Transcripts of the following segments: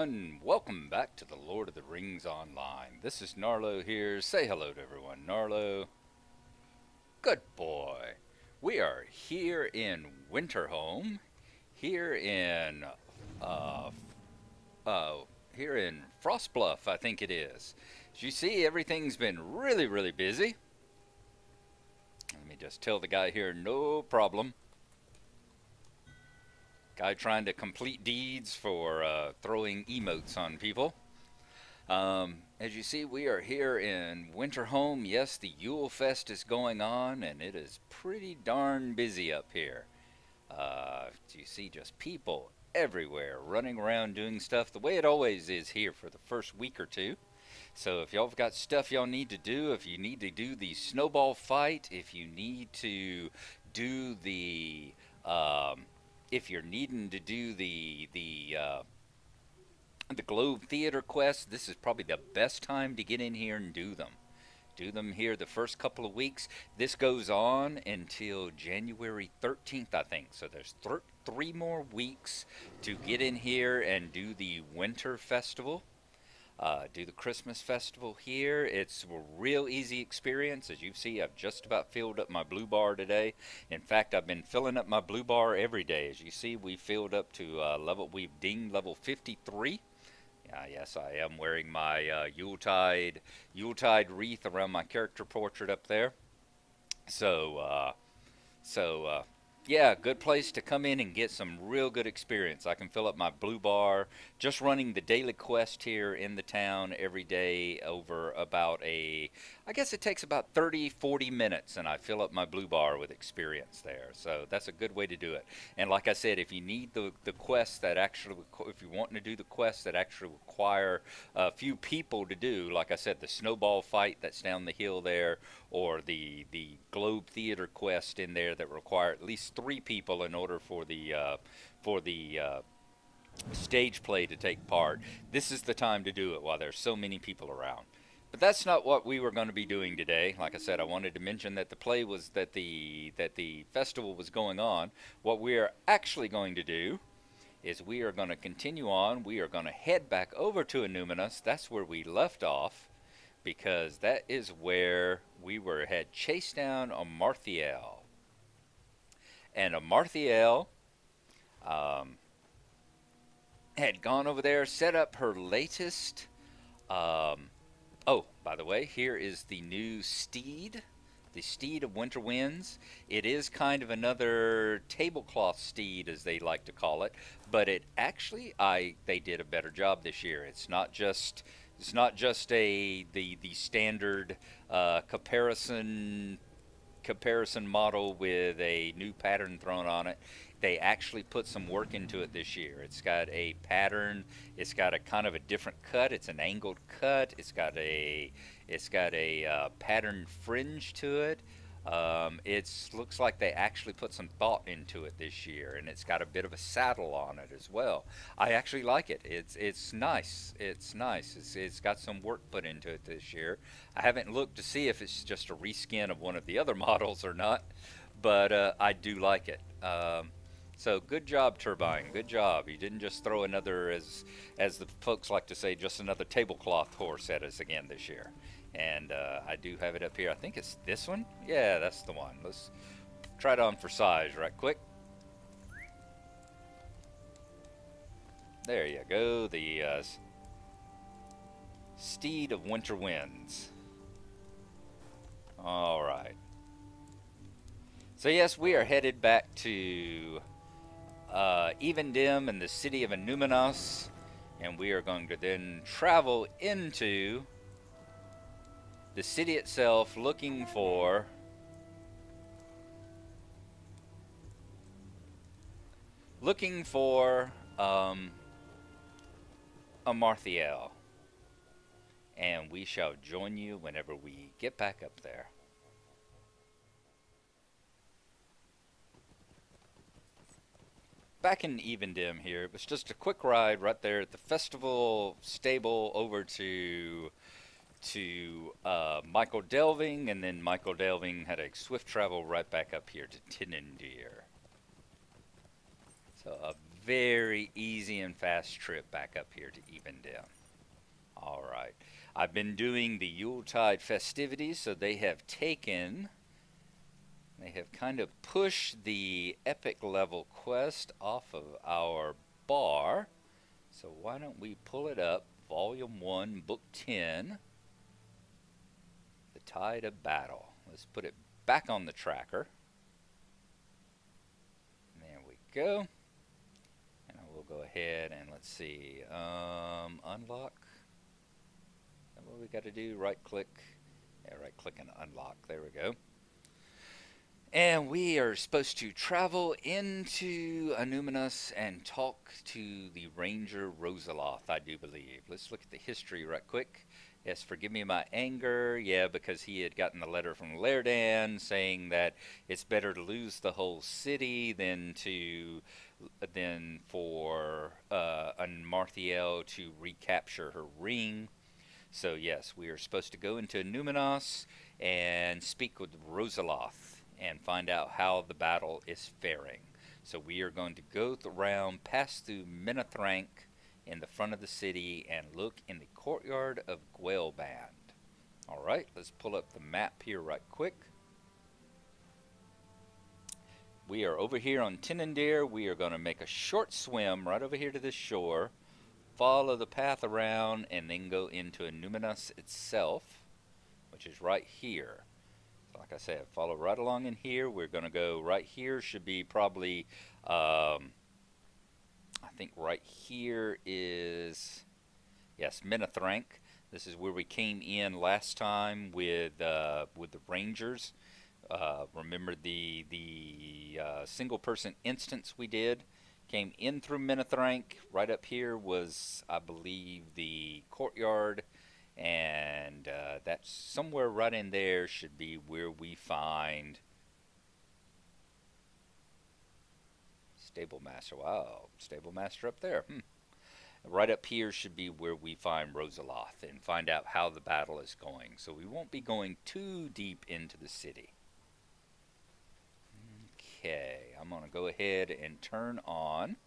everyone, welcome back to the Lord of the Rings Online. This is Gnarlo here. Say hello to everyone. Gnarlo. Good boy. We are here in Winterhome, here in, uh, here in Frostbluff, I think it is. As you see, everything's been really busy. Let me just tell the guy here, no problem. Guy trying to complete deeds for throwing emotes on people. As you see, we are here in Winterhome. Yes, the Yule Fest is going on, and it is pretty darn busy up here. You see just people everywhere running around doing stuff the way it always is here for the first week or two. So if y'all have got stuff y'all need to do, if you need to do the snowball fight, if you need to do the if you're needing to do the Globe Theater quest, this is probably the best time to get in here and do them. Do them here the first couple of weeks. This goes on until January 13th, I think. So there's 3 more weeks to get in here and do the Winter Festival. Do the Christmas festival here. It's a real easy experience. As you see, I've just about filled up my blue bar today. In fact, I've been filling up my blue bar every day. As you see, we filled up to we've dinged level 53. Yes, I am wearing my Yuletide wreath around my character portrait up there. So, yeah, good place to come in and get some real good experience. I can fill up my blue bar just running the daily quest here in the town every day over about I guess it takes about 30-40 minutes, and I fill up my blue bar with experience there. So that's a good way to do it. And like I said, if you need the quests that actually, if you're wanting to do the quests that actually require a few people to do, like I said, the snowball fight that's down the hill there, or the Globe Theater quest in there that require at least 3 people in order for the stage play to take part. This is the time to do it while there's so many people around. But that's not what we were going to be doing today. Like I said, I wanted to mention that the festival was going on. What we are actually going to do is we are going to continue on. We are going to head back over to Annuminas. That's where we left off, because that is where we had chased down Amarthael. And Amarthael had gone over there, set up her latest oh, by the way, here is the new steed, the Steed of Winter Winds. It is kind of another tablecloth steed, as they like to call it, but it actually, they did a better job this year. It's not just the standard comparison model with a new pattern thrown on it. They actually put some work into it this year. It's got a pattern. It's got a kind of a different cut. It's an angled cut. It's got a pattern fringe to it. It looks like they actually put some thought into it this year, and it's got a bit of a saddle on it as well. I actually like it. It's nice. It's nice. It's got some work put into it this year. I haven't looked to see if it's just a reskin of one of the other models or not, but I do like it. So good job, Turbine. Good job. You didn't just throw another, as the folks like to say, just another tablecloth horse at us again this year. And I do have it up here. I think it's this one. Yeah, that's the one. Let's try it on for size right quick. There you go. The Steed of Winter Winds. All right. So yes, we are headed back to Evendim and the city of Annuminas, and we are going to then travel into the city itself, looking for Amarthael, and we shall join you whenever we get back up there. Back in Evendim here, it was just a quick ride right there at the festival stable over to Michael Delving, and then Michael Delving had a swift travel right back up here to Tinnindir. So a very easy and fast trip back up here to Evendale. All right. I've been doing the Yuletide festivities, so they have kind of pushed the epic level quest off of our bar. So why don't we pull it up, Volume 1, Book 10, The Tide of Battle. Let's put it back on the tracker. There we go. And I will go ahead and let's see, unlock. Is that what we got to do? Right click. Yeah, right click and unlock. There we go. And we are supposed to travel into Annuminas and talk to the Ranger Rosaloth, I do believe. Let's look at the history right quick. Yes, forgive me my anger. Yeah, because he had gotten the letter from Laerdan saying that it's better to lose the whole city than for Marthiel to recapture her ring. So yes, we are supposed to go into Annuminas and speak with Rosaloth and find out how the battle is faring. So we are going to go around, pass through Menethrank in the front of the city, and look in the courtyard of Gwaelband. Alright, let's pull up the map here right quick. We are over here on Tinandir. We are going to make a short swim right over here to this shore, follow the path around, and then go into Annuminas itself, which is right here. Like I said, follow right along in here. We're going to go right here. Should be probably, I think right here is, yes, Menethrank. This is where we came in last time with the Rangers. Remember the single-person instance we did? Came in through Menethrank. Right up here was, I believe, the courtyard. And that's somewhere right in there should be where we find Stable Master. Wow, Stable Master up there. Right up here should be where we find Rosaloth and find out how the battle is going. So we won't be going too deep into the city. Okay, I'm going to go ahead and turn on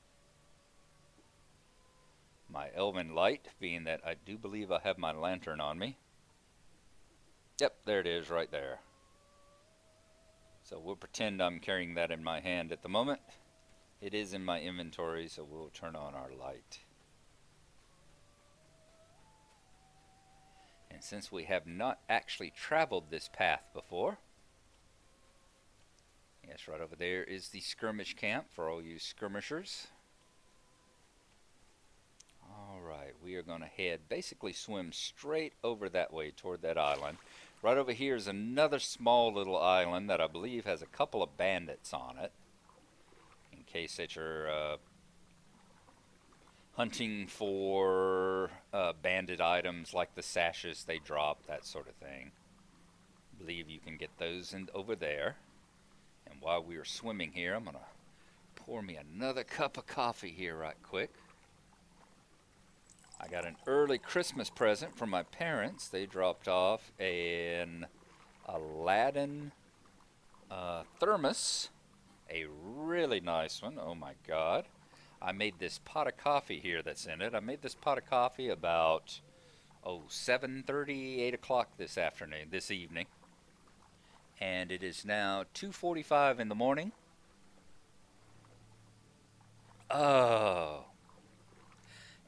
my elven light, being that I do believe I have my lantern on me. Yep, there it is right there. So we'll pretend I'm carrying that in my hand at the moment. It is in my inventory, so we'll turn on our light. And since we have not actually traveled this path before, yes, right over there is the skirmish camp for all you skirmishers. Alright, we are going to basically swim straight over that way toward that island. Right over here is another small little island that I believe has a couple of bandits on it. In case that you're hunting for bandit items like the sashes they drop, that sort of thing. I believe you can get those over there. And while we are swimming here, I'm going to pour me another cup of coffee here right quick. I got an early Christmas present from my parents. They dropped off an Aladdin thermos, a really nice one. Oh my God. I made this pot of coffee here that's in it. I made this pot of coffee about 7:30, 8 o'clock this evening. And it is now 2:45 in the morning. Oh.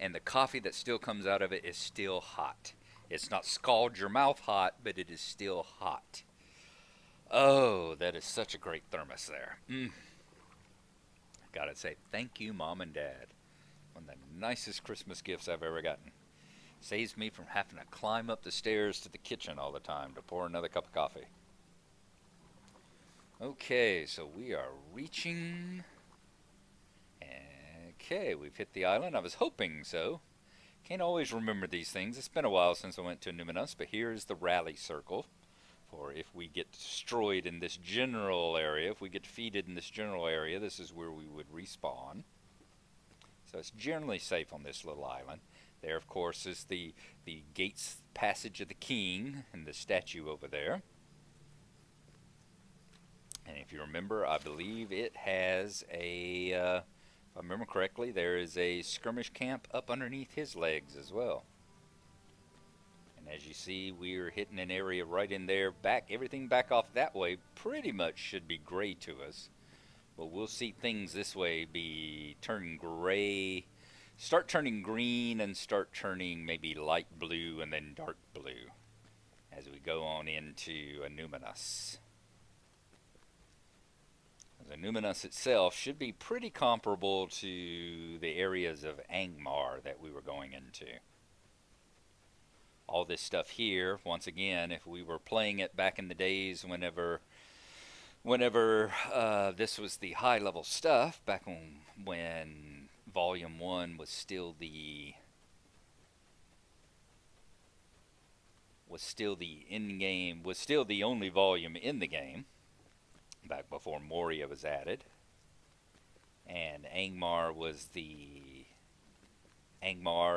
And the coffee that still comes out of it is still hot. It's not scald your mouth hot, but it is still hot. Oh, that is such a great thermos there. Gotta say, thank you, Mom and Dad. One of the nicest Christmas gifts I've ever gotten. Saves me from having to climb up the stairs to the kitchen all the time to pour another cup of coffee. Okay, so we are reaching... Okay, we've hit the island. I was hoping so. Can't always remember these things. It's been a while since I went to Annuminas, but here is the rally circle. For if we get destroyed in this general area, if we get defeated in this general area, this is where we would respawn. So it's generally safe on this little island. There, of course, is the gates passage of the king and the statue over there. And if you remember, I believe it has a... if I remember correctly, there is a skirmish camp up underneath his legs as well. And as you see, we're hitting an area right in there. Everything back off that way pretty much should be gray to us. But we'll see things this way be turning gray, start turning green, and start turning maybe light blue and then dark blue as we go on into Annuminas. Annuminas itself should be pretty comparable to the areas of Angmar that we were going into. All this stuff here, once again, if we were playing it back in the days whenever this was the high level stuff, back when Volume 1 was still the in-game, was still the only volume in the game, back before Moria was added, and Angmar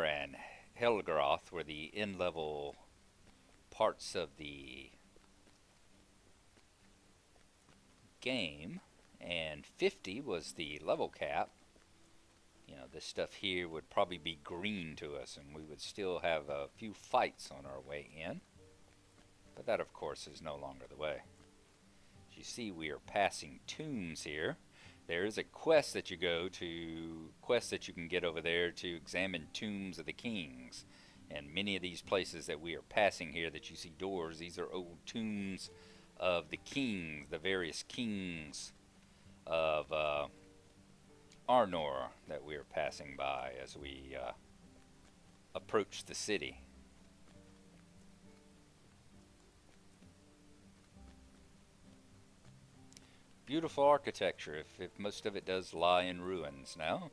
and Helgroth were the in-level parts of the game, and 50 was the level cap. You know, this stuff here would probably be green to us, and we would still have a few fights on our way in, but that of course is no longer the way. As you see, we are passing tombs here. There is a quest that you can get over there to examine tombs of the kings. And many of these places that we are passing here that you see doors, these are old tombs of the kings, the various kings of Arnor that we are passing by as we approach the city. Beautiful architecture, if most of it does lie in ruins now.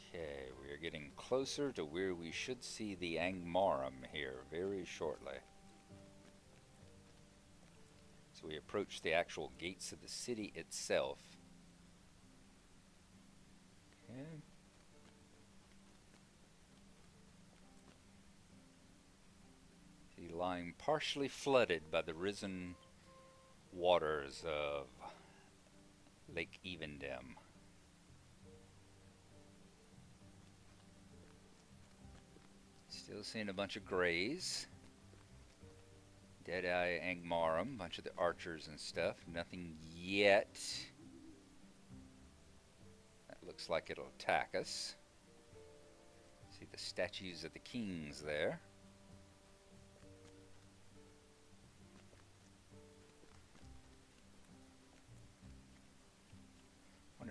Okay, we are getting closer to where we should see the Angmarum here very shortly. So we approach the actual gates of the city itself. Okay. Lying partially flooded by the risen waters of Lake Evendem. Still seeing a bunch of grays. Deadeye Angmarum, bunch of the archers and stuff. Nothing yet. That looks like it'll attack us. See the statues of the kings there.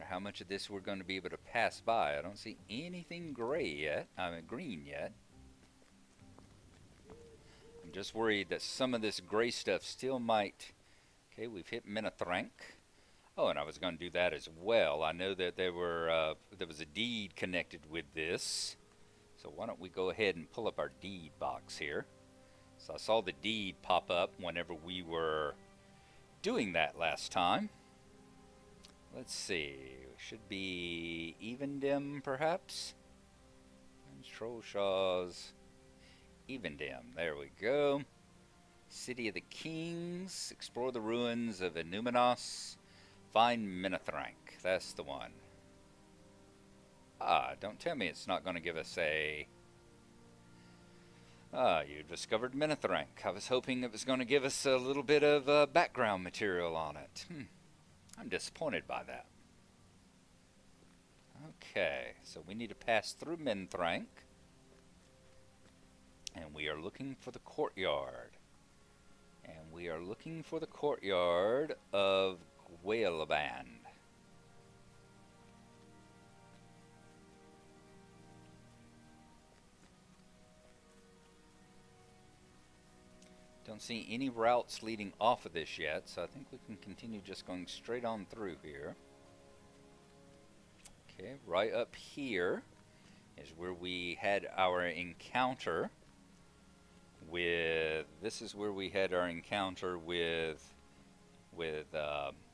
How much of this we're going to be able to pass by. I don't see anything green yet. I'm just worried that some of this gray stuff still might. Okay, we've hit Menethrank. Oh, and I was going to do that as well. I know that there was a deed connected with this. So why don't we go ahead and pull up our deed box here. So I saw the deed pop up whenever we were doing that last time. Let's see, should be Evendem, perhaps? Trollshaw's Evendem, there we go. City of the Kings, explore the ruins of Annuminas, find Menethrank, that's the one. Ah, don't tell me it's not going to give us a... Ah, you discovered Menethrank. I was hoping it was going to give us a little bit of background material on it. I'm disappointed by that. Okay, so we need to pass through Menethrank. And we are looking for the courtyard. And we are looking for the courtyard of Gwaleban. Don't see any routes leading off of this yet, so I think we can continue just going straight on through here. Okay, right up here is where we had our encounter with... This is where we had our encounter with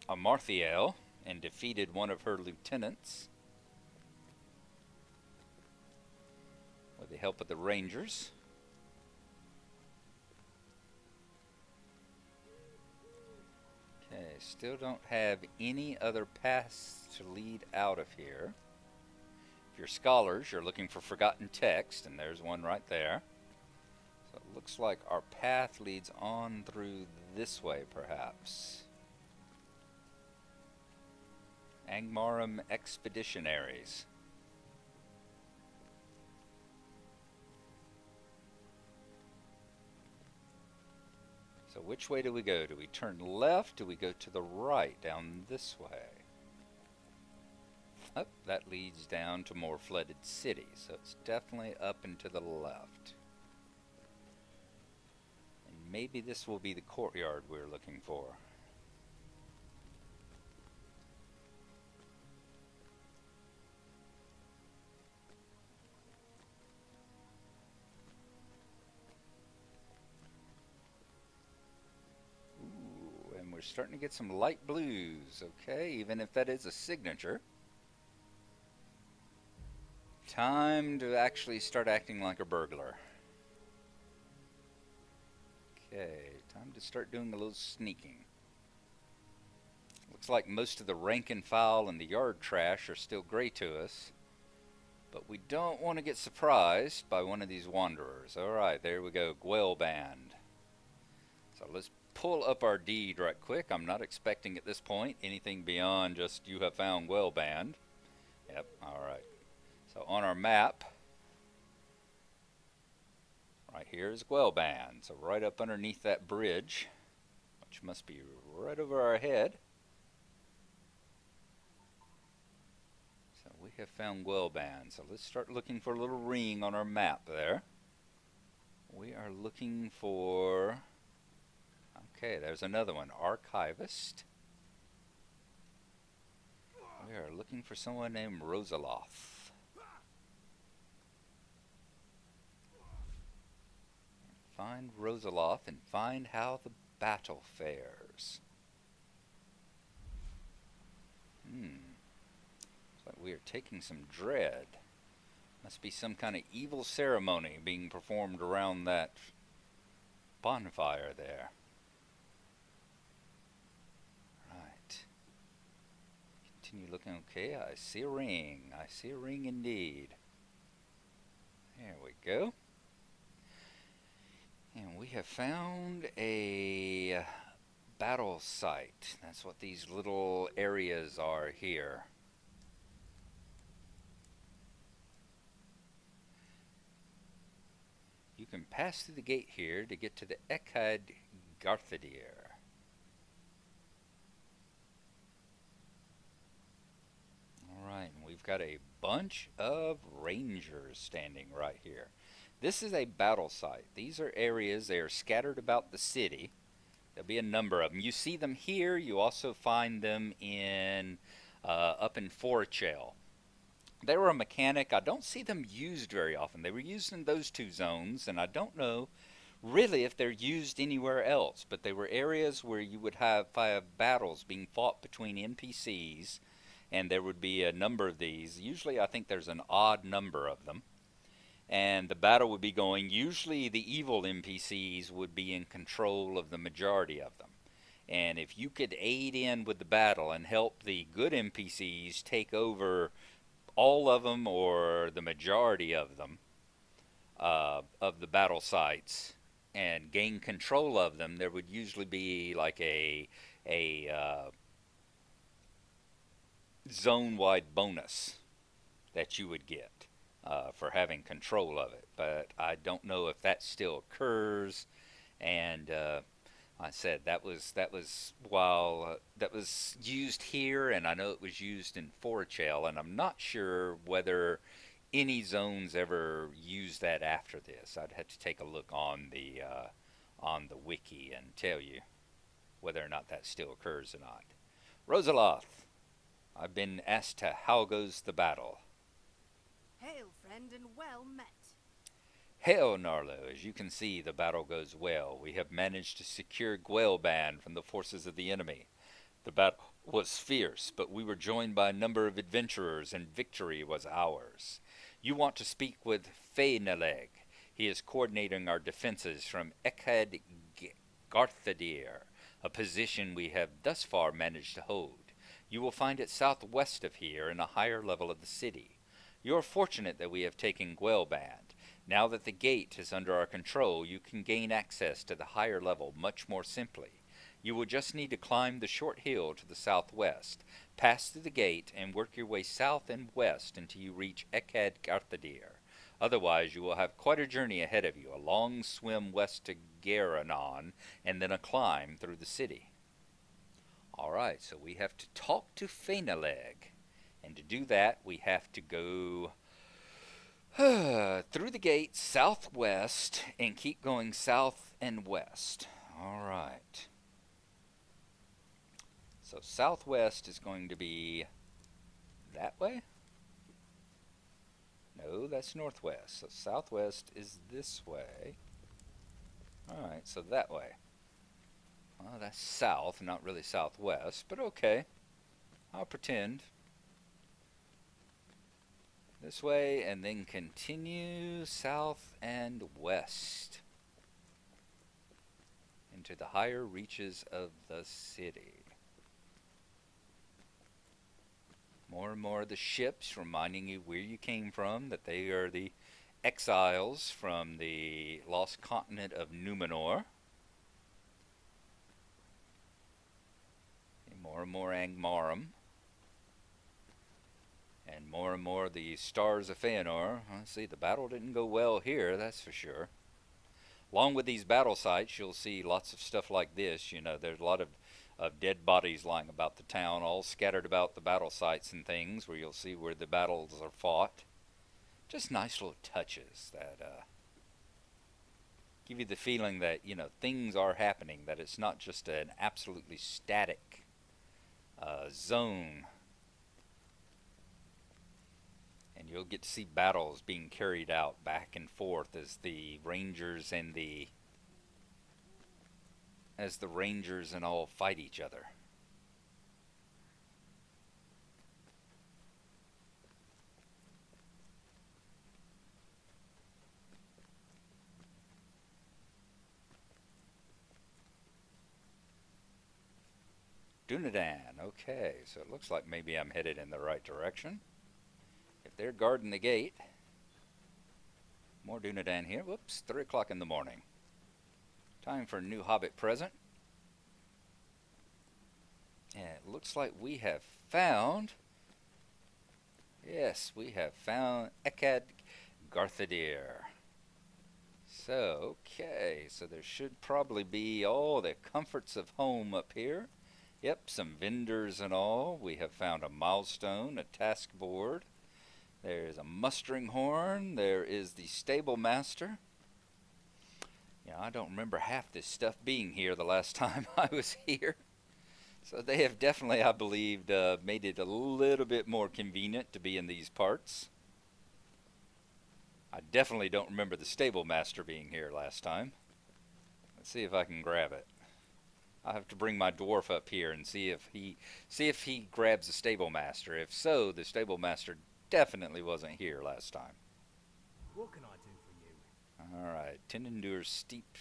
Amarthiel and defeated one of her lieutenants with the help of the Rangers. still don't have any other paths to lead out of here. If you're scholars, you're looking for forgotten text, and there's one right there. So it looks like our path leads on through this way, perhaps. Angmarum Expeditionaries. So which way do we go? Do we turn left? Do we go to the right, down this way? Oh, that leads down to more flooded city, so it's definitely up and to the left. And maybe this will be the courtyard we're looking for. Starting to get some light blues, okay, even if that is a signature. Time to actually start acting like a burglar. Okay, time to start doing a little sneaking. Looks like most of the rank and file and the yard trash are still gray to us, but we don't want to get surprised by one of these wanderers. Alright, there we go, Gwell Band. So let's pull up our deed right quick. I'm not expecting at this point anything beyond just you have found Gwell Band. Yep, alright. So on our map, right here is Gwell Band. So right up underneath that bridge, which must be right over our head. So we have found Gwell Band. So let's start looking for a little ring on our map there. We are looking for... Okay, there's another one, Archivist. We are looking for someone named Rosaloth. Find Rosaloth and find how the battle fares. Looks like we are taking some dread. Must be some kind of evil ceremony being performed around that bonfire there. Continue looking. Okay, I see a ring. I see a ring indeed. There we go. And we have found a battle site. That's what these little areas are here. You can pass through the gate here to get to the Echad Garthadir. Alright, and we've got a bunch of rangers standing right here. This is a battle site. These are areas, they are scattered about the city. There'll be a number of them. You see them here, you also find them in up in Forchell. They were a mechanic. I don't see them used very often. They were used in those two zones, and I don't know really if they're used anywhere else, but they were areas where you would have battles being fought between NPCs, and there would be a number of these. Usually I think there's an odd number of them. And the battle would be going. Usually the evil NPCs would be in control of the majority of them. And if you could aid in with the battle and help the good NPCs take over all of them or the majority of them, of the battle sites, and gain control of them, there would usually be like a zone-wide bonus that you would get for having control of it. But I don't know if that still occurs. And I said that was while that was used here, and I know it was used in Forchell, and I'm not sure whether any zones ever use that after this. I'd have to take a look on the wiki and tell you whether or not that still occurs or not. Rosaloth, I've been asked to how goes the battle. Hail, friend, and well met. Hail, Gnarlo. As you can see, the battle goes well. We have managed to secure Gwell Band from the forces of the enemy. The battle was fierce, but we were joined by a number of adventurers, and victory was ours. You want to speak with Feyneleg. He is coordinating our defenses from Echad Garthadir, a position we have thus far managed to hold. You will find it southwest of here in a higher level of the city. You are fortunate that we have taken Gwelband. Now that the gate is under our control, you can gain access to the higher level much more simply. You will just need to climb the short hill to the southwest, pass through the gate, and work your way south and west until you reach Ekad Garthadir. Otherwise, you will have quite a journey ahead of you, a long swim west to Garanon, and then a climb through the city. Alright, so we have to talk to Fainaleg. And to do that, we have to go through the gate southwest and keep going south and west. Alright. So southwest is going to be that way? No, that's northwest. So southwest is this way. Alright, so that way. Well, that's south, not really southwest, but okay. I'll pretend. This way, and then continue south and west into the higher reaches of the city. More and more of the ships reminding you where you came from, that they are the exiles from the lost continent of Numenor. And more Angmarum. And more the stars of Feanor. Let's see, the battle didn't go well here, that's for sure. Along with these battle sites, you'll see lots of stuff like this. You know, there's a lot of dead bodies lying about the town, all scattered about the battle sites and things, where you'll see where the battles are fought. Just nice little touches that give you the feeling that, you know, things are happening, that it's not just an absolutely static zone. And you'll get to see battles being carried out back and forth as the rangers and all fight each other. Dunedain, okay, so it looks like maybe I'm headed in the right direction. If they're guarding the gate. More Dunedain here. Whoops, 3 o'clock in the morning. Time for a new Hobbit present. And it looks like we have found... Yes, we have found Ekad Garthadir. So, okay, so there should probably be all the comforts of home up here. Yep, some vendors and all. We have found a milestone, a task board. There's a mustering horn. There is the stable master. Yeah, I don't remember half this stuff being here the last time I was here. So they have definitely, I believe, made it a little bit more convenient to be in these parts. I definitely don't remember the stable master being here last time. Let's see if I can grab it. I'll have to bring my dwarf up here and see if he grabs the stable master. If so, the stable master definitely wasn't here last time. What can I do for you? Alright, Tendendur's steep,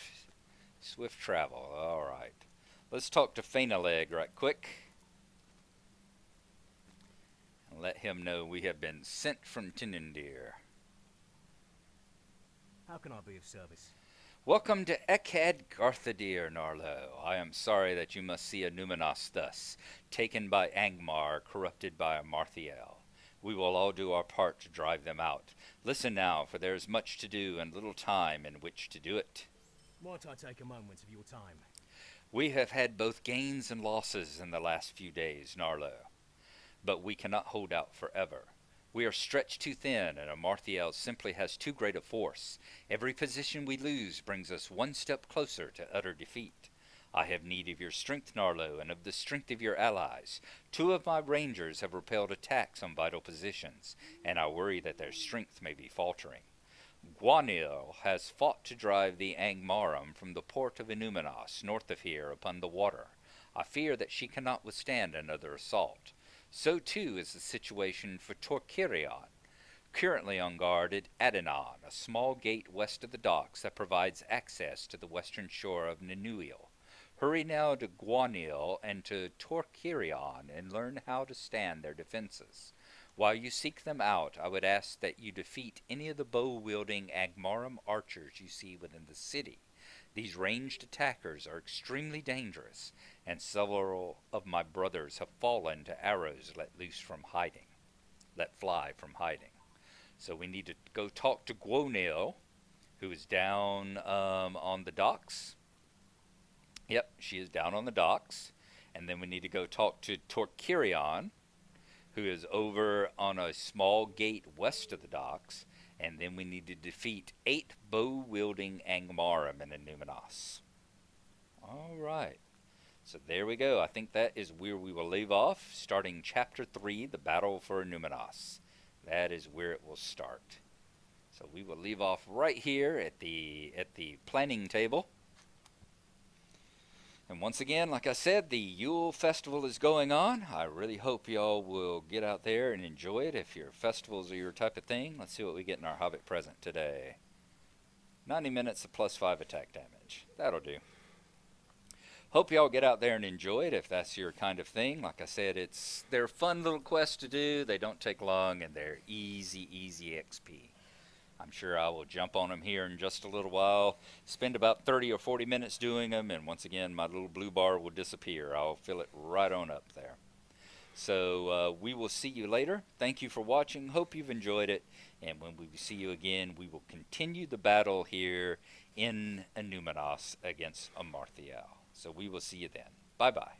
swift travel. Alright. Let's talk to Fainaleg right quick. And let him know we have been sent from Tenendir. How can I be of service? Welcome to Ekad Garthadir, Gnarlo. I am sorry that you must see Annuminas thus, taken by Angmar, corrupted by a Marthiel. We will all do our part to drive them out. Listen now, for there is much to do and little time in which to do it. Might I take a moment of your time? We have had both gains and losses in the last few days, Gnarlo. But we cannot hold out forever. We are stretched too thin, and a Marthiel simply has too great a force. Every position we lose brings us one step closer to utter defeat. I have need of your strength, Gnarlo, and of the strength of your allies. 2 of my rangers have repelled attacks on vital positions, and I worry that their strength may be faltering. Guanil has fought to drive the Angmarum from the port of Annuminas, north of here, upon the water. I fear that she cannot withstand another assault. So too is the situation for Torkirion, currently on guard at Adenon, a small gate west of the docks that provides access to the western shore of Ninuil. Hurry now to Guanil and to Torkirion and learn how to stand their defenses. While you seek them out, I would ask that you defeat any of the bow-wielding Agmarum archers you see within the city. These ranged attackers are extremely dangerous, and several of my brothers have fallen to arrows let fly from hiding. So we need to go talk to Guanil, who is down on the docks. Yep, she is down on the docks. And then we need to go talk to Torkirion, who is over on a small gate west of the docks. And then we need to defeat 8 bow-wielding Angmarum in Annuminas. All right. So there we go. I think that is where we will leave off, starting Chapter 3, the Battle for Annuminas. That is where it will start. So we will leave off right here at the planning table. And once again, like I said, the Yule Festival is going on. I really hope y'all will get out there and enjoy it if your festivals are your type of thing. Let's see what we get in our Hobbit present today. 90 minutes of +5 attack damage. That'll do. Hope y'all get out there and enjoy it if that's your kind of thing. Like I said, they're fun little quests to do. They don't take long, and they're easy XP. I'm sure I will jump on them here in just a little while, spend about 30 or 40 minutes doing them, and once again, my little blue bar will disappear. I'll fill it right on up there. So we will see you later. Thank you for watching. Hope you've enjoyed it. And when we see you again, we will continue the battle here in Annuminas against Amarthiel. So we will see you then. Bye-bye.